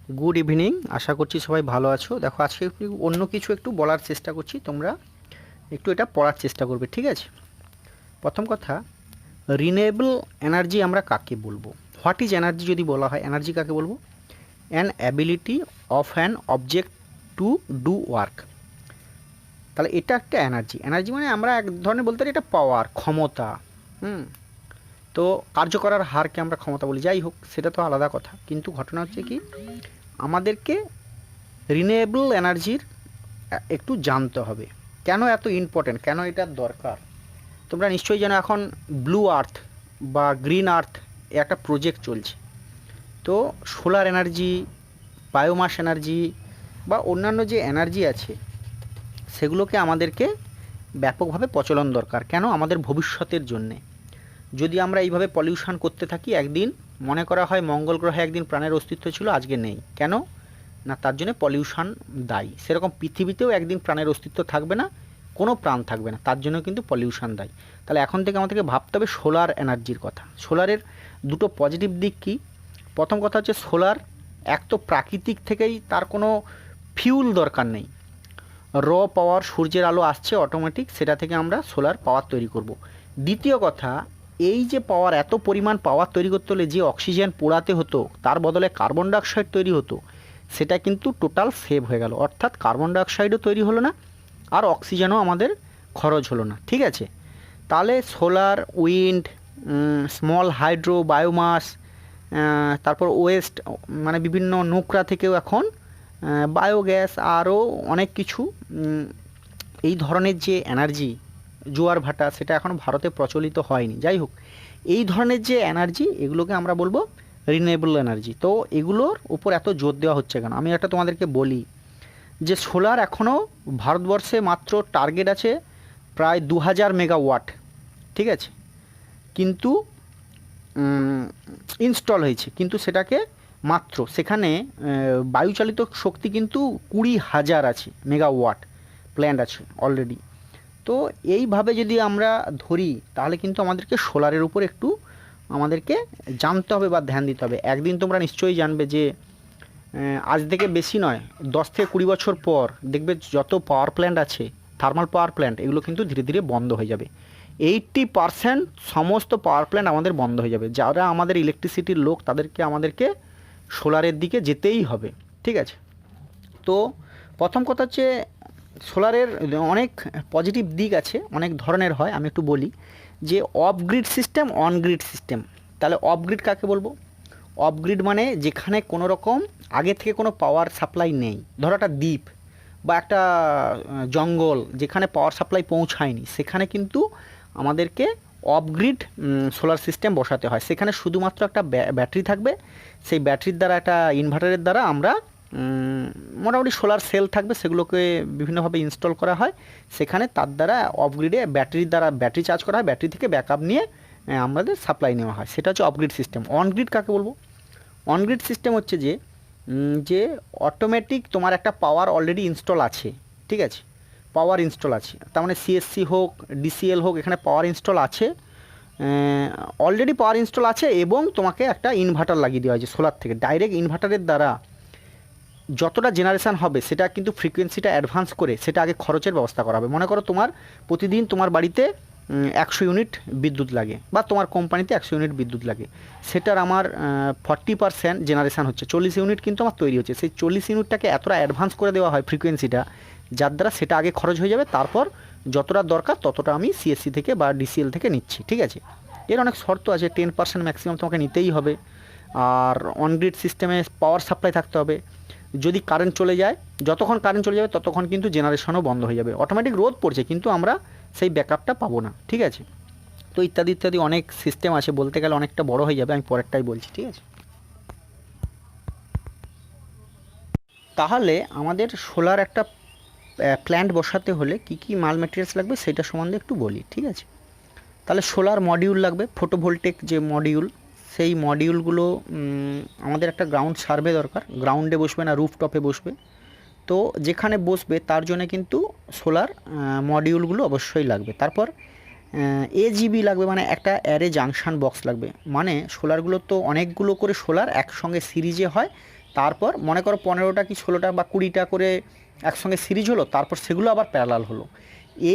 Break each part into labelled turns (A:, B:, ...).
A: Good evening. আশা করছি সবাই ভালো আছো। দেখো আজকে অন্য কিছু একটু বলার চেষ্টা করছি, তোমরা একটু এটা পড়ার চেষ্টা করবে, ঠিক আছে? প্রথম কথা, রিনিউয়েবল এনার্জি আমরা কাকে বলবো? হোয়াট ইজ এনার্জি যদি বলা হয়, এনার্জি কাকে বলবো? An ability of an object to do work. তাহলে এটা একটা এনার্জি। এনার্জি মানে আমরা এক ধরনের বলতে পারি এটা পাওয়ার, ক্ষমতা। তো কার্য করার হারকে আমরা ক্ষমতা বলি। যাই হোক, সেটা তো আলাদা কথা। কিন্তু ঘটনা হচ্ছে কি, আমাদেরকে রিনিউয়েবল এনার্জির একটু জানতে হবে। কেন এত ইম্পর্টেন্ট, কেন এটার দরকার? তোমরা নিশ্চয়ই জানো এখন ব্লু আর্থ বা গ্রিন আর্থ একটা প্রজেক্ট চলছে। তো সোলার এনার্জি, বায়োমাস এনার্জি বা অন্যান্য যে এনার্জি আছে সেগুলোকে আমাদেরকে ব্যাপকভাবে প্রচলন দরকার। কেন? আমাদের ভবিষ্যতের জন্যে। যদি আমরা এইভাবে পলিউশন করতে থাকি, একদিন মনে করা হয় মঙ্গল গ্রহে একদিন প্রাণের অস্তিত্ব ছিল, আজকে নেই। কেন না? তার জন্য পলিউশন দায়ী। সেরকম পৃথিবীতেও একদিন প্রাণের অস্তিত্ব থাকবে না, কোনো প্রাণ থাকবে না, তার জন্য কিন্তু পলিউশন দায়ী। তাহলে এখন থেকে আমাদেরকে ভাবতে হবে সোলার এনার্জির কথা। সোলারের দুটো পজিটিভ দিক কী? প্রথম কথা হচ্ছে সোলার এক তো প্রাকৃতিক থেকেই, তার কোনো ফিউল দরকার নেই। র পাওয়ার, সূর্যের আলো আসছে অটোমেটিক, সেটা থেকে আমরা সোলার পাওয়ার তৈরি করব। দ্বিতীয় কথা, এই যে পাওয়ার, এত পরিমাণ পাওয়ার তৈরি করতে হলে যে অক্সিজেন পোড়াতে হতো, তার বদলে কার্বন ডাইঅক্সাইড তৈরি হতো, সেটা কিন্তু টোটাল সেভ হয়ে গেল। অর্থাৎ কার্বন ডাইঅক্সাইডও তৈরি হলো না, আর অক্সিজেনও আমাদের খরচ হলো না, ঠিক আছে? তাহলে solar, wind, small hydro, biomass, তারপর ওয়েস্ট মানে বিভিন্ন নোকরা থেকেও এখন বায়োগ্যাস, আরও অনেক কিছু এই ধরনের যে এনার্জি, জোয়ার ভাটা, সেটা এখন ভারতে প্রচলিত হয়নি। যাই হোক, এই ধরনের যে এনার্জি, এগুলোকে আমরা বলবো রিনিউয়েবল এনার্জি। তো এগুলোর উপর এত জোর দেওয়া হচ্ছে কেন? আমি একটা তোমাদেরকে বলি যে সোলার এখনও ভারতবর্ষে মাত্র টার্গেট আছে প্রায় 2000 মেগাওয়াট, ঠিক আছে? কিন্তু ইনস্টল হয়েছে, কিন্তু সেটাকে মাত্র সেখানে বায়ুচালিত শক্তি কিন্তু 20,000 আছে, মেগাওয়াট প্ল্যান্ট আছে অলরেডি। তো এইভাবে যদি আমরা ধরি, তাহলে কিন্তু আমাদেরকে সোলারের উপর একটু আমাদেরকে জানতে হবে বা ধ্যান দিতে হবে। একদিন তোমরা নিশ্চয়ই জানবে যে আজ থেকে বেশি নয়, 10 থেকে 20 বছর পর দেখবে যত পাওয়ার প্ল্যান্ট আছে, থার্মাল পাওয়ার প্ল্যান্ট, এগুলো কিন্তু ধীরে ধীরে বন্ধ হয়ে যাবে। 80% সমস্ত পাওয়ার প্ল্যান্ট আমাদের বন্ধ হয়ে যাবে। যারা আমাদের ইলেকট্রিসিটির লোক, আমাদেরকে সোলারের দিকে যেতেই হবে, ঠিক আছে? তো প্রথম কথা হচ্ছে, সোলারের অনেক পজিটিভ দিক আছে, অনেক ধরনের হয়। আমি একটু বলি যে of grid system, on grid system. তাহলে অফ গ্রিড কাকে বলবো? অফ গ্রিড মানে যেখানে কোনো রকম আগে থেকে কোনো পাওয়ার সাপ্লাই নেই। ধরো একটা দ্বীপ বা একটা জঙ্গল, যেখানে পাওয়ার সাপ্লাই পৌঁছায়নি, সেখানে কিন্তু আমাদেরকে অফ গ্রিড সোলার সিস্টেম বসাতে হয়। সেখানে শুধুমাত্র একটা ব্যাটারি থাকবে, সেই ব্যাটারির দ্বারা, একটা ইনভার্টারের দ্বারা আমরা মোটামুটি সোলার সেল থাকবে, সেগুলোকে বিভিন্নভাবে ইনস্টল করা হয় সেখানে। তার দ্বারা অফ গ্রিডে ব্যাটারির দ্বারা ব্যাটারি চার্জ করা হয়, ব্যাটারি থেকে ব্যাকআপ নিয়ে আমাদের সাপ্লাই নেওয়া হয়। সেটা হচ্ছে of grid system. On grid কাকে বলবো? অন গ্রিড সিস্টেম হচ্ছে যে অটোমেটিক তোমার একটা পাওয়ার অলরেডি ইনস্টল আছে, ঠিক আছে? পাওয়ার ইনস্টল আছে, তার মানে সিএসসি হোক, ডিসিএল হোক, এখানে পাওয়ার ইনস্টল আছে, অলরেডি পাওয়ার ইনস্টল আছে, এবং তোমাকে একটা ইনভার্টার লাগিয়ে দেওয়া হয়েছে সোলার থেকে। ডাইরেক্ট ইনভার্টারের দ্বারা যতটা জেনারেশান হবে, সেটা কিন্তু ফ্রিকোয়েন্সিটা অ্যাডভান্স করে সেটা আগে খরচের ব্যবস্থা করা হবে। মনে করো তোমার প্রতিদিন তোমার বাড়িতে 100 ইউনিট বিদ্যুৎ লাগে, বা তোমার কোম্পানিতে 100 ইউনিট বিদ্যুৎ লাগে। সেটার আমার 40% জেনারেশান হচ্ছে, 40 ইউনিট কিন্তু আমার তৈরি হচ্ছে। সেই 40 ইউনিটটাকে এতটা অ্যাডভান্স করে দেওয়া হয় ফ্রিকোয়েন্সিটা, যার দ্বারা সেটা আগে খরচ হয়ে যাবে, তারপর যতটা দরকার ততটা আমি সিএসসি থেকে বা ডিসিএল থেকে নিচ্ছি, ঠিক আছে? এর অনেক শর্ত আছে, 10% ম্যাক্সিমাম তোমাকে নিতেই হবে। আর অনগ্রিড সিস্টেমে পাওয়ার সাপ্লাই থাকতে হবে। যদি কারেন্ট চলে যায়, যতক্ষণ কারেন্ট চলে যাবে ততক্ষণ কিন্তু জেনারেশনও বন্ধ হয়ে যাবে। অটোমেটিক রোদ পড়ছে, কিন্তু আমরা সেই ব্যাকআপটা পাবো না, ঠিক আছে? তো ইত্যাদি ইত্যাদি অনেক সিস্টেম আছে, বলতে গেলে অনেকটা বড় হয়ে যাবে, আমি পরেরটাই বলছি, ঠিক আছে? তাহলে আমাদের সোলার একটা প্ল্যান্ট বসাতে হলে কি কি মাল মেটেরিয়ালস লাগবে সেটা সম্বন্ধে একটু বলি, ঠিক আছে? তাহলে সোলার মডিউল লাগবে, ফটোভোল্টেক যে মডিউল, সেই মডিউলগুলো আমাদের একটা গ্রাউন্ড সার্ভে দরকার। গ্রাউন্ডে বসবে না, রুফটপে বসবে। তো যেখানে বসবে তার জন্য কিন্তু সোলার মডিউলগুলো অবশ্যই লাগবে। তারপর এজিবি লাগবে, মানে একটা অ্যারে জাংশন বক্স লাগবে। মানে সোলারগুলো তো অনেকগুলো করে সোলার একসঙ্গে সিরিজে হয়, তারপর মনে করো 15টা কি 16টা বা 20টা করে একসঙ্গে সিরিজ হলো, তারপর সেগুলো আবার প্যারালাল হলো।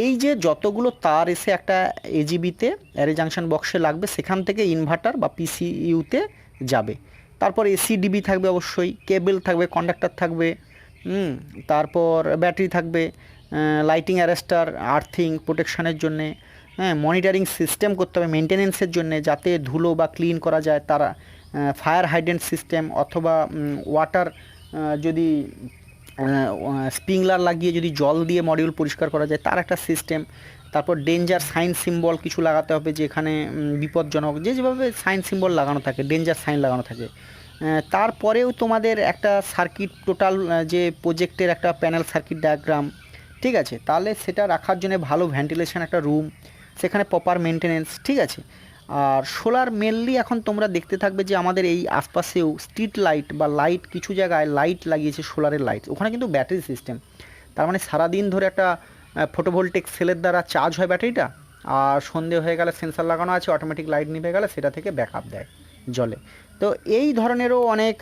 A: এই যে যতগুলো তার এসে একটা এজিবিতে অ্যারে জাংশন বক্সে লাগবে, সেখান থেকে ইনভার্টার বা পিসিইউতে যাবে। তারপর এসি ডিবি থাকবে, অবশ্যই কেবল থাকবে, কন্ডাক্টর থাকবে, তারপর ব্যাটারি থাকবে, লাইটিং অ্যারেস্টার, আর্থিং প্রোটেকশানের জন্যে, হ্যাঁ, মনিটরিং সিস্টেম করতে হবে মেনটেনেন্সের জন্যে, যাতে ধুলো বা ক্লিন করা যায় তারা, ফায়ার হাইড্রেন্ট সিস্টেম অথবা ওয়াটার, যদি স্প্রিংলার লাগিয়ে যদি জল দিয়ে মডিউল পরিষ্কার করা যায় তার একটা সিস্টেম। তারপর ডেঞ্জার সাইন সিম্বল কিছু লাগাতে হবে, যেখানে বিপজ্জনক যেভাবে সাইন সিম্বল লাগানো থাকে, ডেঞ্জার সাইন লাগানো থাকে। তারপরেও তোমাদের একটা সার্কিট টোটাল, যে প্রজেক্টের একটা প্যানেল সার্কিট ডায়াগ্রাম, ঠিক আছে, তাহলে সেটা রাখার জন্য ভালো ভেন্টিলেশন একটা রুম, সেখানে প্রপার মেনটেনেন্স, ঠিক আছে। আর সোলার মেনলি এখন তোমরা দেখতে থাকবে যে আমাদের এই আশপাশেও স্ট্রিট লাইট বা লাইট, কিছু জায়গায় লাইট লাগিয়েছে সোলারের লাইট, ওখানে কিন্তু ব্যাটারি সিস্টেম। তার মানে সারাদিন ধরে একটা ফটোভোল্টেক সেলের দ্বারা চার্জ হয় ব্যাটারিটা, আর সন্ধে হয়ে গেলে সেন্সার লাগানো আছে, অটোমেটিক লাইট নিভে গেলে সেটা থেকে ব্যাকআপ দেয় জলে। তো এই ধরনেরও অনেক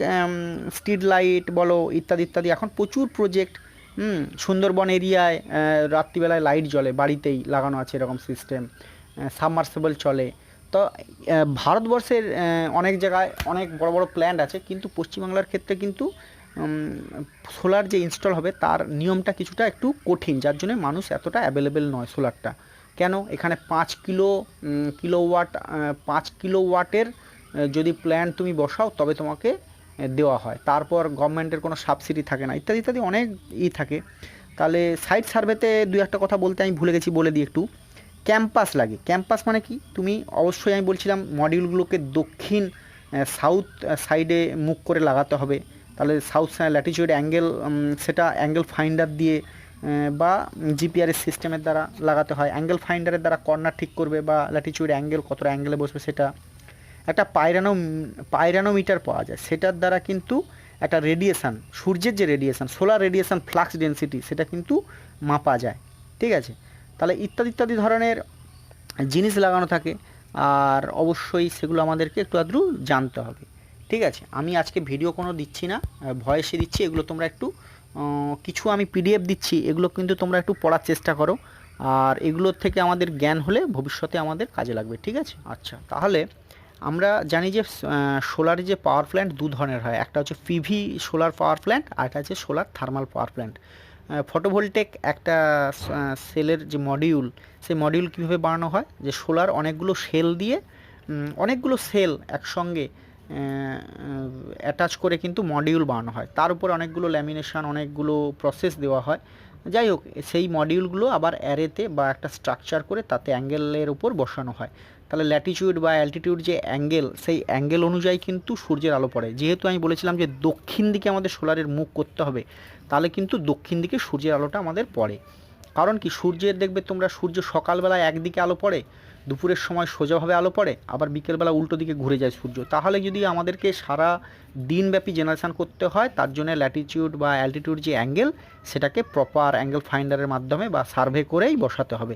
A: স্ট্রিট লাইট বলো ইত্যাদি ইত্যাদি এখন প্রচুর প্রজেক্ট, সুন্দরবন এরিয়ায় রাত্রিবেলায় লাইট জ্বলে, বাড়িতেই লাগানো আছে এরকম সিস্টেম, সাবমার্সিবল চলে। তো ভারতবর্ষের অনেক জায়গায় অনেক বড় বড় প্ল্যান্ট আছে, কিন্তু পশ্চিমবাংলার ক্ষেত্রে কিন্তু সোলার যে ইনস্টল হবে তার নিয়মটা কিছুটা একটু কঠিন, যার জন্য মানুষ এতটা অ্যাভেলেবেল নয় সোলারটা। কেন? এখানে 5 কিলোওয়াটের যদি প্ল্যান্ট তুমি বসাও তবে তোমাকে দেওয়া হয়, তারপর গভর্নমেন্টের কোনো সাবসিডি থাকে না, ইত্যাদি ইত্যাদি অনেক থাকে। তাহলে সাইট সার্ভেতে দু একটা কথা বলতে আমি ভুলে গেছি, বলে দিই একটু। ক্যাম্পাস লাগে। ক্যাম্পাস মানে কি? তুমি অবশ্যই, আমি বলছিলাম মডিউলগুলোকে দক্ষিণ সাউথ সাইডে মুখ করে লাগাতে হবে। তাহলে সাউথ ল্যাটিটিউড অ্যাঙ্গেল, সেটা অ্যাঙ্গেল ফাইন্ডার দিয়ে বা জিপিআরএস সিস্টেমের দ্বারা লাগাতে হয়। অ্যাঙ্গেল ফাইন্ডারের দ্বারা কর্নার ঠিক করবে বা ল্যাটিটিউড অ্যাঙ্গেল কতটা অ্যাঙ্গেলে বসবে সেটা। একটা পাইরানোমিটার পাওয়া যায়, সেটার দ্বারা কিন্তু একটা রেডিয়েশান, সূর্যের যে radiation, solar radiation flux density, সেটা কিন্তু মাপা যায়, ঠিক আছে। তাহলে ইত্যাদি ইত্যাদি ধরনের জিনিস লাগানো থাকে, আর অবশ্যই সেগুলো আমাদেরকে একটু আধটু জানতে হবে, ঠিক আছে। আমি আজকে ভিডিও কোনো দিচ্ছি না, ভয়েসে দিচ্ছি। এগুলো তোমরা একটু কিছু আমি পিডিএফ দিচ্ছি, এগুলো কিন্তু তোমরা একটু পড়ার চেষ্টা করো, আর এগুলোর থেকে আমাদের জ্ঞান হলে ভবিষ্যতে আমাদের কাজে লাগবে, ঠিক আছে। আচ্ছা, তাহলে আমরা জানি যে সোলারের যে পাওয়ার প্ল্যান্ট দু ধরনের হয়, একটা হচ্ছে পিভি সোলার পাওয়ার প্ল্যান্ট, আর একটা হচ্ছে সোলার থার্মাল পাওয়ার প্ল্যান্ট। ফটোভোল্টেক একটা সেলের যে মডিউল, সেই মডিউল কীভাবে বানানো হয়, যে সোলার অনেকগুলো সেল দিয়ে, অনেকগুলো সেল একসঙ্গে অ্যাটাচ করে কিন্তু মডিউল বানানো হয়, তার উপরে অনেকগুলো ল্যামিনেশন, অনেকগুলো প্রসেস দেওয়া হয়। যাই হোক, সেই মডিউলগুলো আবার অ্যারেতে বা একটা স্ট্রাকচার করে তাতে অ্যাঙ্গেলের উপর বসানো হয়। তাহলে ল্যাটিটিউড বা অ্যালটিটিউড যে অ্যাঙ্গেল, সেই অ্যাঙ্গেল অনুযায়ী কিন্তু সূর্যের আলো পড়ে। যেহেতু আমি বলেছিলাম যে দক্ষিণ দিকে আমাদের সোলারের মুখ করতে হবে, তাহলে কিন্তু দক্ষিণ দিকে সূর্যের আলোটা আমাদের পড়ে। কারণ কি, সূর্যের দেখবে তোমরা, সূর্য সকালবেলায় একদিকে আলো পড়ে, দুপুরের সময় সোজাভাবে আলো পড়ে, আবার বিকেলবেলা উল্টো দিকে ঘুরে যায় সূর্য। তাহলে যদি আমাদেরকে সারা দিনব্যাপী জেনারেশান করতে হয়, তার জন্য ল্যাটিটিউড বা অ্যালটিটিউড যে অ্যাঙ্গেল, সেটাকে প্রপার অ্যাঙ্গেল ফাইন্ডারের মাধ্যমে বা সার্ভে করেই বসাতে হবে।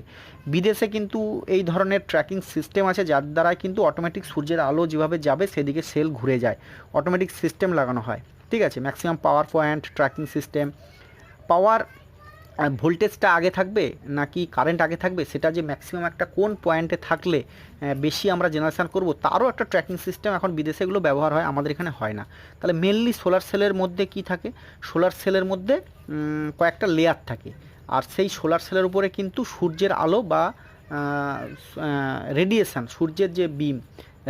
A: বিদেশে কিন্তু এই ধরনের ট্র্যাকিং সিস্টেম আছে, যার দ্বারা কিন্তু অটোমেটিক সূর্যের আলো যেভাবে যাবে সেদিকে সেল ঘুরে যায়, অটোমেটিক সিস্টেম লাগানো হয়, ঠিক আছে। Maximum power point tracking system, power ভোল্টেজটা আগে থাকবে নাকি কারেন্ট আগে থাকবে, সেটা যে ম্যাক্সিমাম একটা কোন পয়েন্টে থাকলে বেশি আমরা জেনারেশান করব, তারও একটা ট্র্যাকিং সিস্টেম এখন বিদেশে এগুলো ব্যবহার হয়, আমাদের এখানে হয় না। তাহলে মেনলি সোলার সেলের মধ্যে কি থাকে, সোলার সেলের মধ্যে কয়েকটা লেয়ার থাকে, আর সেই সোলার সেলের উপরে কিন্তু সূর্যের আলো বা রেডিয়েশান, সূর্যের যে বিম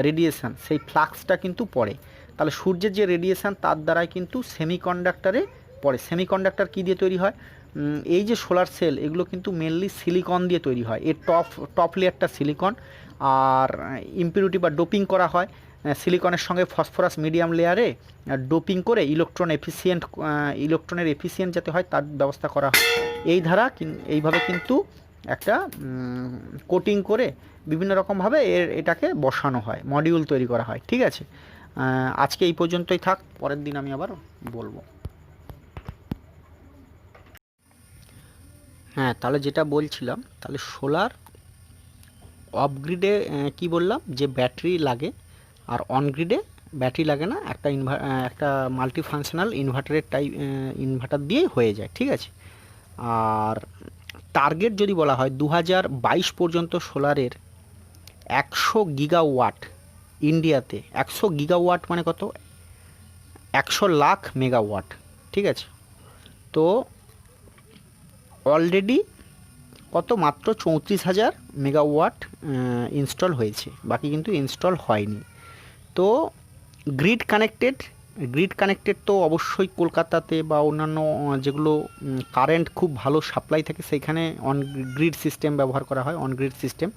A: রেডিয়েশান, সেই ফ্লাক্সটা কিন্তু পড়ে। তাহলে সূর্যের যে রেডিয়েশান তার দ্বারাই কিন্তু সেমিকন্ডাক্টরে পড়ে। সেমিকন্ডাক্টর কী দিয়ে তৈরি হয়? এই যে সোলার সেল, এগুলো কিন্তু মেনলি সিলিকন দিয়ে তৈরি হয়। এর টপ লেয়ারটা সিলিকন, আর ইম্পিউরিটি বা ডোপিং করা হয় সিলিকনের সঙ্গে ফসফরাস মিডিয়াম লেয়ারে ডোপিং করে ইলেকট্রনের এফিসিয়েন্ট যাতে হয় তার ব্যবস্থা করা হয়। এইভাবে কিন্তু একটা কোটিং করে বিভিন্ন রকমভাবে এটাকে বসানো হয়, মডিউল তৈরি করা হয়, ঠিক আছে। আজকে এই পর্যন্তই থাক, পরের দিন আমি আবার বলবো। হ্যাঁ, তাহলে যেটা বলছিলাম, তাহলে সোলার অফ গ্রিডে কি বললাম, যে ব্যাটারি লাগে, আর অন গ্রিডে ব্যাটারি লাগে না, একটা মাল্টি ফাংশনাল ইনভার্টারের ইনভার্টার দিয়েই হয়ে যায়, ঠিক আছে। আর টার্গেট যদি বলা হয় 2022 পর্যন্ত সোলারের 100 গিগাওয়াট ইন্ডিয়াতে, 100 গিগাওয়াট মানে কত, 100 লাখ মেগাওয়াট, ঠিক আছে। তো অলরেডি কত, মাত্র 34,000 মেগাওয়াট ইনস্টল হয়েছে, বাকি কিন্তু ইনস্টল হয়নি। তো গ্রিড কানেক্টেড তো অবশ্যই কলকাতাতে বা অন্যান্য যেগুলো কারেন্ট খুব ভালো সাপ্লাই থাকে সেইখানে অন গ্রিড সিস্টেম ব্যবহার করা হয়, অন গ্রিড সিস্টেম।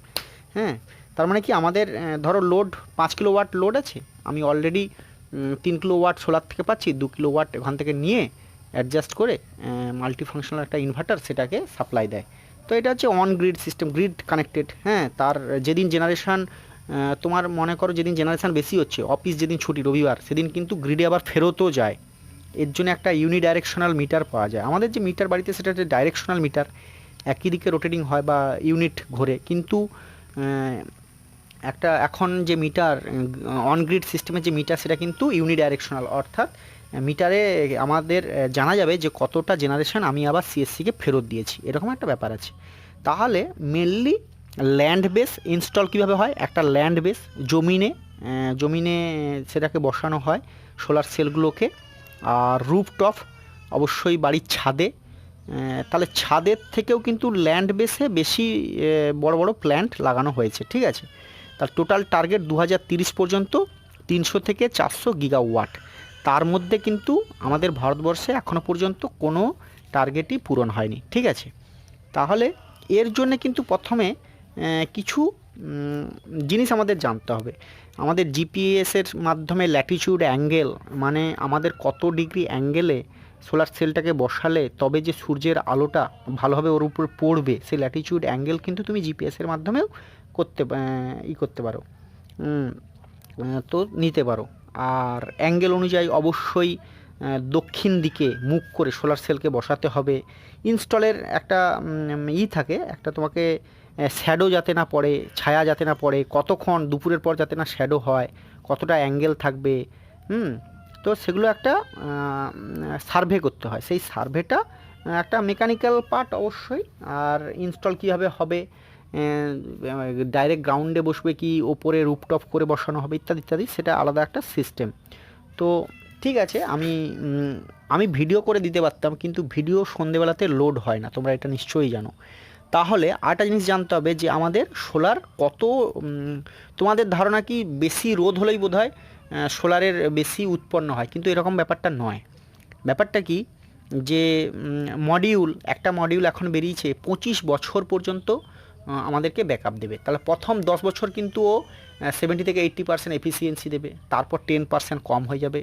A: হ্যাঁ, তার মানে কি আমাদের ধরো লোড 5 কিলোওয়াট লোড আছে, আমি অলরেডি 3 কিলোওয়াট সোলার থেকে পাচ্ছি, 2 কিলোওয়াট ওখান থেকে নিয়ে অ্যাডজাস্ট করে মাল্টিফাংশনাল একটা ইনভার্টার সেটাকে সাপ্লাই দেয়। তো এটা হচ্ছে on grid system, grid connected. হ্যাঁ, তার যেদিন জেনারেশান, তোমার মনে করো যেদিন জেনারেশান বেশি হচ্ছে, অফিস যেদিন ছুটি রবিবার, সেদিন কিন্তু গ্রিডে আবার ফেরতও যায়। এর জন্য একটা ইউনিডাইরেকশনাল মিটার পাওয়া যায়। আমাদের যে মিটার বাড়িতে সেটা হচ্ছে ডাইরেকশনাল মিটার, একই দিকে রোটেটিং হয় বা ইউনিট ঘোরে, কিন্তু একটা এখন যে মিটার অন গ্রিড সিস্টেমের যে মিটার সেটা কিন্তু ইউনিডাইরেকশনাল, অর্থাৎ মিটারে আমাদের জানা যাবে যে কতটা জেনারেশন আমি আবার সিএসসিকে ফেরত দিয়েছি, এরকম একটা ব্যাপার আছে। তাহলে মেনলি ল্যান্ড বেস ইনস্টল কীভাবে হয়, একটা ল্যান্ড বেস জমিনে সেটাকে বসানো হয় সোলার সেলগুলোকে। আর রুফটপ অবশ্যই বাড়ির ছাদে, তাহলে ছাদের থেকেও কিন্তু ল্যান্ড বেসে বেশি বড় বড় প্ল্যান্ট লাগানো হয়েছে, ঠিক আছে। তার টোটাল টার্গেট 2030 পর্যন্ত 300 থেকে 400 গিগাওয়াট। তার মধ্যে কিন্তু আমাদের ভারতবর্ষে এখনও পর্যন্ত কোনো টার্গেটই পূরণ হয়নি, ঠিক আছে। তাহলে এর জন্য কিন্তু প্রথমে কিছু জিনিস আমাদের জানতে হবে। আমাদের জিপিএসের মাধ্যমে ল্যাটিটিউড অ্যাঙ্গেল, মানে আমাদের কত ডিগ্রি অ্যাঙ্গেলে সোলার সেলটাকে বসালে তবে যে সূর্যের আলোটা ভালোভাবে ওর উপর পড়বে, সেই ল্যাটিটিউড অ্যাঙ্গেল কিন্তু তুমি জিপিএসের মাধ্যমেও করতে পারো, তো নিতে পারো। আর অ্যাঙ্গেল অনুযায়ী অবশ্যই দক্ষিণ দিকে মুখ করে সোলার সেলকে বসাতে হবে। ইনস্টলের একটা থাকে, একটা তোমাকে শ্যাডো যাতে না পড়ে, ছায়া যাতে না পড়ে, কতক্ষণ দুপুরের পর যাতে না শ্যাডো হয়, কতটা অ্যাঙ্গেল থাকবে, তো সেগুলো একটা সার্ভে করতে হয়। সেই সার্ভেটা একটা মেকানিক্যাল পার্ট অবশ্যই। আর ইনস্টল কীভাবে হবে, ডাইরেক্ট গ্রাউন্ডে বসবে কি ওপরে রুফটপ করে বসানো হবে, ইত্যাদি ইত্যাদি, সেটা আলাদা একটা সিস্টেম। তো ঠিক আছে, আমি ভিডিও করে দিতে পারতাম, কিন্তু ভিডিও সন্ধেবেলাতে লোড হয় না, তোমরা এটা নিশ্চয়ই জানো। তাহলে আরেকটা জিনিস জানতে হবে যে আমাদের সোলার কত, তোমাদের ধারণা কি বেশি রোদ হলেই বোধহয় সোলারের বেশি উৎপন্ন হয়, কিন্তু এরকম ব্যাপারটা নয়। ব্যাপারটা কি, যে একটা মডিউল এখন বেরিয়েছে 25 বছর পর্যন্ত আমাদেরকে ব্যাকআপ দেবে। তাহলে প্রথম 10 বছর কিন্তু ও 70 থেকে 80% এফিসিয়েন্সি দেবে, তারপর 10% কম হয়ে যাবে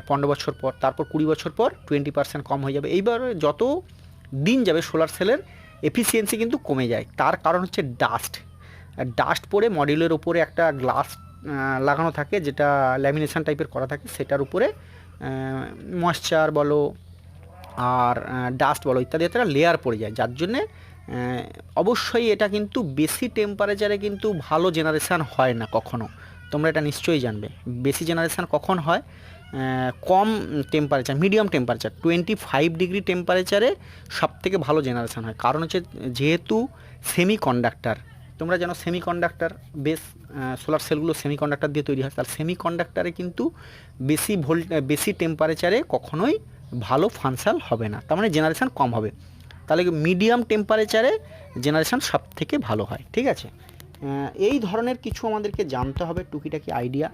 A: 15 বছর পর, তারপর 20 বছর পর 20% কম হয়ে যাবে। এইবার যত দিন যাবে সোলার সেলের এফিসিয়েন্সি কিন্তু কমে যায়। তার কারণ হচ্ছে ডাস্ট পড়ে মডিউলের উপরে একটা গ্লাস লাগানো থাকে, যেটা ল্যামিনেশন টাইপের করা থাকে, সেটার উপরে ময়েশ্চার বলো আর ডাস্ট বলো ইত্যাদি একটা লেয়ার পড়ে যায়, যার জন্যে অবশ্যই এটা কিন্তু বেশি টেম্পারেচারে কিন্তু ভালো জেনারেশান হয় না কখনো। তোমরা এটা নিশ্চয়ই জানবে বেশি জেনারেশান কখন হয়, কম টেম্পারেচার, মিডিয়াম টেম্পারেচার 25 ডিগ্রি টেম্পারেচারে সবথেকে ভালো জেনারেশান হয়। কারণ হচ্ছে যেহেতু সেমিকন্ডাক্টর, তোমরা জানো সেমিকন্ডাক্টর সোলার সেলগুলো সেমিকন্ডাক্টর দিয়ে তৈরি হয়, তার সেমিকন্ডাক্টরে কিন্তু বেশি টেম্পারেচারে কখনোই ভালো ফাংশন হবে না, তার মানে জেনারেশান কম হবে। তাহলে মিডিয়াম টেম্পারেচারে জেনারেশান সব থেকে ভালো হয়, ঠিক আছে। এই ধরনের কিছু আমাদেরকে জানতে হবে, টুকিটাকি আইডিয়া।